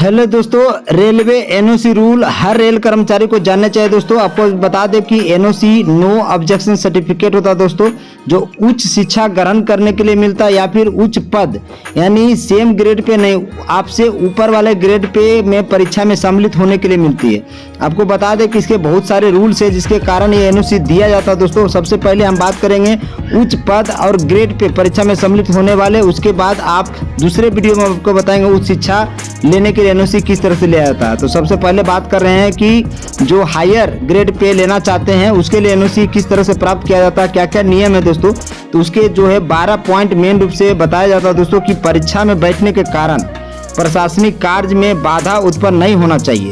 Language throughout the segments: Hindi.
हेलो दोस्तों, रेलवे एनओसी रूल हर रेल कर्मचारी को जानना चाहिए। दोस्तों आपको बता दें कि एनओसी नो ऑब्जेक्शन सर्टिफिकेट होता है दोस्तों, जो उच्च शिक्षा ग्रहण करने के लिए मिलता है या फिर उच्च पद यानी सेम ग्रेड पे नहीं, आपसे ऊपर वाले ग्रेड पे में परीक्षा में सम्मिलित होने के लिए मिलती है। आपको बता दें कि इसके बहुत सारे रूल्स है जिसके कारण ये एनओसी दिया जाता है। दोस्तों सबसे पहले हम बात करेंगे उच्च पद और ग्रेड पे परीक्षा में सम्मिलित होने वाले, उसके बाद आप दूसरे वीडियो में आपको बताएंगे उच्च शिक्षा लेने के लिए एनओसी किस तरह से लिया जाता है। तो सबसे पहले बात कर रहे हैं कि जो हायर ग्रेड पे लेना चाहते हैं उसके लिए एनओसी किस तरह से प्राप्त किया जाता है, क्या क्या नियम है दोस्तों। तो उसके जो है 12 पॉइंट मेन रूप से बताया जाता है दोस्तों कि परीक्षा में बैठने के कारण प्रशासनिक कार्य में बाधा उत्पन्न नहीं होना चाहिए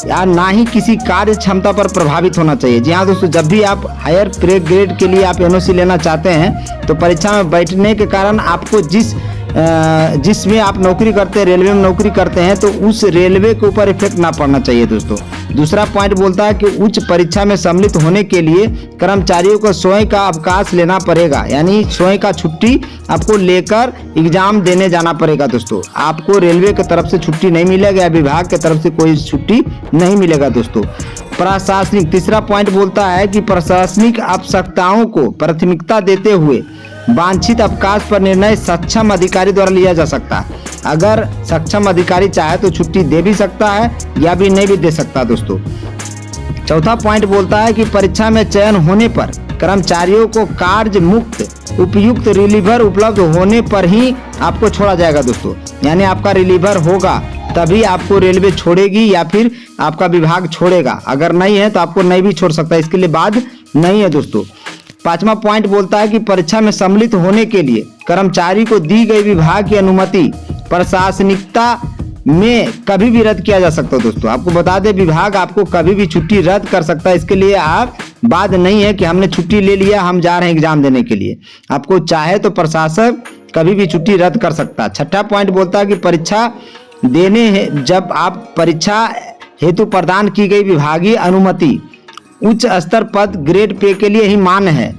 या ना ही किसी कार्य क्षमता पर प्रभावित होना चाहिए। जी हाँ दोस्तों, जब भी आप हायर ग्रेड के लिए आप एनओसी लेना चाहते हैं तो परीक्षा में बैठने के कारण आपको जिसमें आप नौकरी करते हैं, रेलवे में नौकरी करते हैं, तो उस रेलवे के ऊपर इफेक्ट ना पड़ना चाहिए दोस्तों। दूसरा पॉइंट बोलता है कि उच्च परीक्षा में सम्मिलित होने के लिए कर्मचारियों को स्वयं का अवकाश लेना पड़ेगा, यानी स्वयं का छुट्टी आपको लेकर एग्जाम देने जाना पड़ेगा दोस्तों। आपको रेलवे की तरफ से छुट्टी नहीं मिलेगा या विभाग की तरफ से कोई छुट्टी नहीं मिलेगा दोस्तों। प्रशासनिक तीसरा पॉइंट बोलता है कि प्रशासनिक आवश्यकताओं को प्राथमिकता देते हुए वांछित अवकाश पर निर्णय सक्षम अधिकारी द्वारा लिया जा सकता है। अगर सक्षम अधिकारी चाहे तो छुट्टी दे भी सकता है या भी नहीं भी दे सकता दोस्तों। चौथा पॉइंट बोलता है कि परीक्षा में चयन होने पर कर्मचारियों को कार्य मुक्त उपयुक्त रिलीवर उपलब्ध होने पर ही आपको छोड़ा जाएगा दोस्तों, यानी आपका रिलीवर होगा तभी आपको रेलवे छोड़ेगी या फिर आपका विभाग छोड़ेगा। अगर नहीं है तो आपको नहीं भी छोड़ सकता, इसके लिए बाद नहीं है दोस्तों। पांचवा पॉइंट बोलता है कि परीक्षा में सम्मिलित होने के लिए कर्मचारी को दी गई विभाग की अनुमति प्रशासनिकता में कभी भी रद्द किया जा सकता है दोस्तों। आपको बता दें विभाग आपको कभी भी छुट्टी रद्द कर सकता है, इसके लिए आप बात नहीं है कि हमने छुट्टी ले लिया हम जा रहे हैं एग्जाम देने के लिए। आपको चाहे तो प्रशासक कभी भी छुट्टी रद्द कर सकता है। छठा पॉइंट बोलता है कि परीक्षा देने जब आप परीक्षा हेतु प्रदान की गई विभागीय अनुमति उच्च स्तर पद ग्रेड पे के लिए ही मान्य है।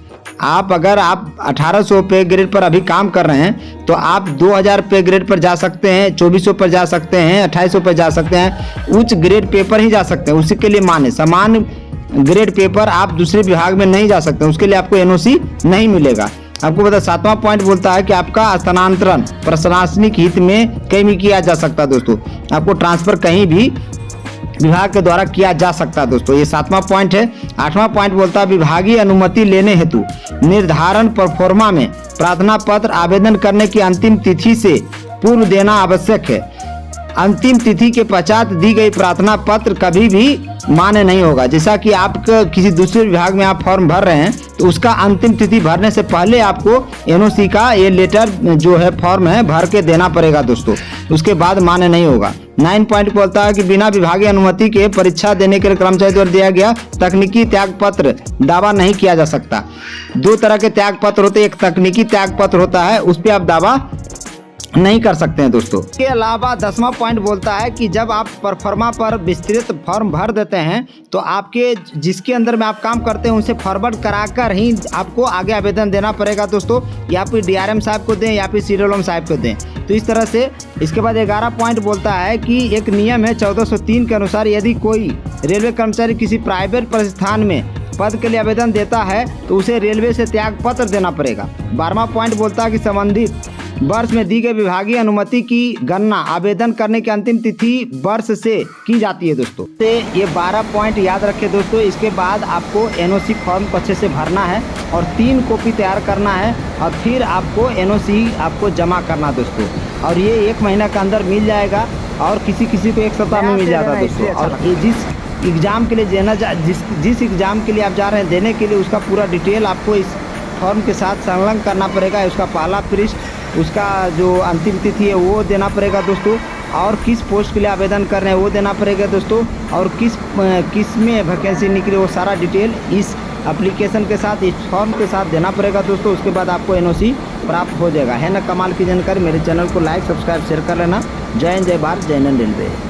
अगर आप 1800 पे ग्रेड पर अभी काम कर रहे हैं तो आप 2000 पे ग्रेड पर जा सकते हैं, 2400 पर जा सकते हैं, 2800 पर जा सकते हैं, उच्च ग्रेड पेपर ही जा सकते हैं, उसी के लिए मान्य। समान ग्रेड पेपर आप दूसरे विभाग में नहीं जा सकते, उसके लिए आपको एनओसी नहीं मिलेगा। आपको बता सातवां पॉइंट बोलता है कि आपका स्थानांतरण प्रशासनिक हित में कहीं भी किया जा सकता है दोस्तों। आपको ट्रांसफर कहीं भी विभाग के द्वारा किया जा सकता है दोस्तों, ये सातवां पॉइंट है। आठवां पॉइंट बोलता है विभागीय अनुमति लेने हेतु निर्धारण प्रोफार्मा में प्रार्थना पत्र आवेदन करने की अंतिम तिथि से पूर्व देना आवश्यक है। अंतिम तिथि के पश्चात दी गई प्रार्थना पत्र कभी भी मान्य नहीं होगा। जैसा कि आप किसी दूसरे विभाग में आप फॉर्म भर रहे हैं तो उसका अंतिम तिथि भरने से पहले आपको एनओसी का ये लेटर जो है फॉर्म है भर के देना पड़ेगा दोस्तों, उसके बाद मान्य नहीं होगा। 9 पॉइंट बोलता है कि बिना विभागीय अनुमति के परीक्षा देने के लिए कर्मचारी द्वारा दिया गया तकनीकी त्याग पत्र दावा नहीं किया जा सकता। दो तरह के त्याग पत्र होते हैं, एक तकनीकी त्याग पत्र होता है उस पर आप दावा नहीं कर सकते हैं दोस्तों। इसके अलावा 10वां पॉइंट बोलता है कि जब आप परफॉर्मा पर विस्तृत फॉर्म भर देते हैं तो आपके जिसके अंदर में आप काम करते हैं उसे फॉरवर्ड कराकर ही आपको आगे आवेदन देना पड़ेगा दोस्तों, या फिर डीआरएम साहब को दें या फिर सीडीओ साहब को दें। तो इस तरह से इसके बाद 11 पॉइंट बोलता है कि एक नियम है 1403 के अनुसार यदि कोई रेलवे कर्मचारी किसी प्राइवेट प्रतिष्ठान में पद के लिए आवेदन देता है तो उसे रेलवे से त्याग पत्र देना पड़ेगा। 12वां पॉइंट बोलता है कि संबंधित वर्ष में दी गई विभागीय अनुमति की गणना आवेदन करने की अंतिम तिथि वर्ष से की जाती है दोस्तों। तो ये 12 पॉइंट याद रखें दोस्तों। इसके बाद आपको एनओसी फॉर्म को अच्छे से भरना है और 3 कॉपी तैयार करना है और फिर आपको एनओसी आपको जमा करना दोस्तों, और ये 1 महीना के अंदर मिल जाएगा और किसी को 1 सप्ताह में मिल जाता है दोस्तों। और जिस एग्ज़ाम के लिए जिस एग्ज़ाम के लिए आप जा रहे हैं देने के लिए उसका पूरा डिटेल आपको इस फॉर्म के साथ संलग्न करना पड़ेगा। उसका पहला पृष्ठ, उसका जो अंतिम तिथि है वो देना पड़ेगा दोस्तों, और किस पोस्ट के लिए आवेदन कर रहे हैं वो देना पड़ेगा दोस्तों, और किस में वैकेंसी निकले वो सारा डिटेल इस एप्लीकेशन के साथ, इस फॉर्म के साथ देना पड़ेगा दोस्तों। उसके बाद आपको एनओसी प्राप्त हो जाएगा। है ना कमाल की जानकारी। मेरे चैनल को लाइक सब्सक्राइब शेयर कर लेना। जय हिंद, जय भारत, जय हिंद रेलवे।